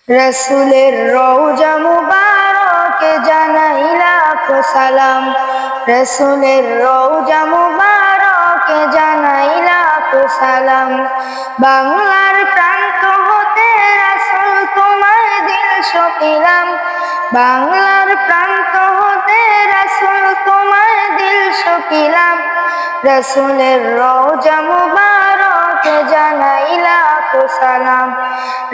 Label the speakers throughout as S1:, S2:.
S1: রসুলের রওজা মুবারকে জানাই লাখো সালাম। রসুলের রওজা মুবারকে জানাই লাখো সালাম। বাংলার প্রান্ত হতে রাসূল তোমায় দিল সপিলাম। বাংলার প্রান্ত হতে রাসূল তোমায় দিল সপিলাম। রসুলের রওজা মুবারকে জানাই লাখো সালাম।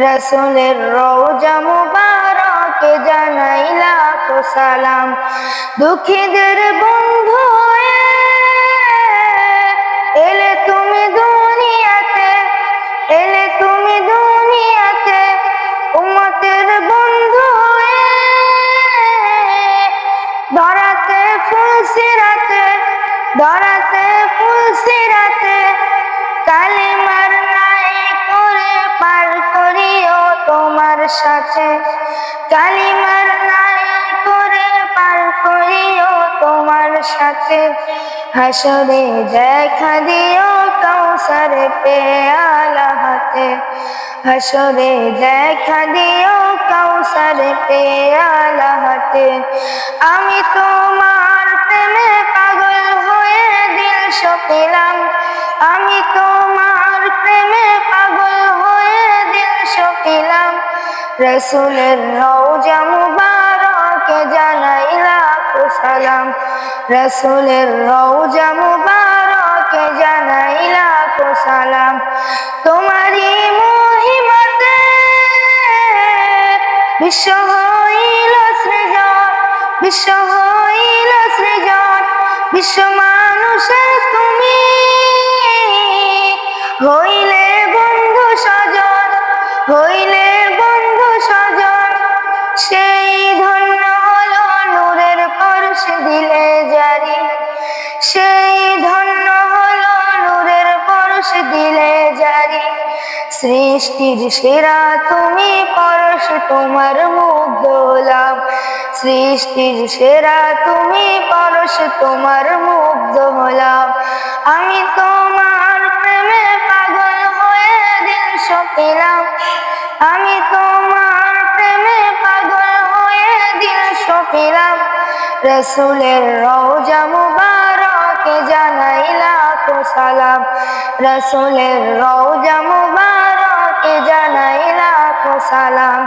S1: রসুলের রওজা মুবারকে জানাই লাখো সালাম। দুঃখীদের বন্ধু এলে তুমি দুনিয়াতে, এলে তুমি দুনিয়াতে, উম্মতের বন্ধু ধরাতে ফুলসিরাতে, ধরাতে ফুলসিরাতে, কালিমার নাই করে পার করিও তোমার সাথে। কালিমার নাই করে পার করিও তোমার সাথে। হাসরে দেখা দিও কাউসার পেয়ালা হাতে। হাসরে দেখা দিও কাউসার পেয়ালা হাতে। আমি তোমার প্রেমে পাগল হয়ে দিল সপিলাম। আমি তোমার প্রেমে পাগল হয়ে দিল সপিলাম। রসুলের রওজা মুবারকে জানাই লাখো সালাম। রসুলের রওজা মুবারকে জানাই লাখো সালাম। তোমারই মহিমাতে বিশ্ব হইল সৃজন, বিশ্ব হইল সৃজন। বিশ্ব মানুষের তুমি হইলে বন্ধু স্বজন, হইলে বন্ধু স্বজন। সেই ধন্য হলো নূরের পরশ দিলে জারি। সেই ধন্য হলো নূরের পরশ দিলে জারি। সৃষ্টির সেরা তুমি পরশ তোমার মুগ্ধ হলাম। সৃষ্টির সেরা তুমি পরশ তোমার মুগ্ধ হলাম। আমি তোমার প্রেমে পাগল হয়ে দিল সপিলাম। আমি তোমার প্রেমে পাগল হয়ে দিল সপিলাম। রসুলের রওজা মুবারকে জানাই লাখো সালাম। রসুলের রওজা মুবারকে জানাই লাখো সালাম।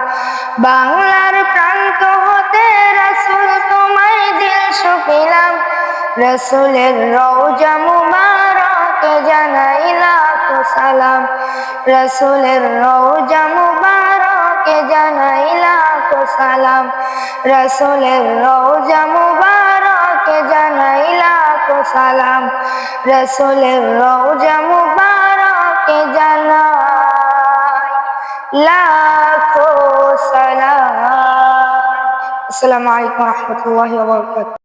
S1: বাংলার প্রান্ত হতে রাসূল তোমায় দিল সপিলাম। রসুলের রওজা মুবারকে জানাই লাখো সালাম। রসুলের রওজা মুবারকে জানাই লাখো সালাম। রসুলের রওজা মুবারকে জানাই লাখো সালাম। রসুলের রওজা মুবারকে জানাই লাখো সালাম। আসসালামু আলাইকুম ওয়া রাহমাতুল্লাহি ওয়া বারাকাতুহু।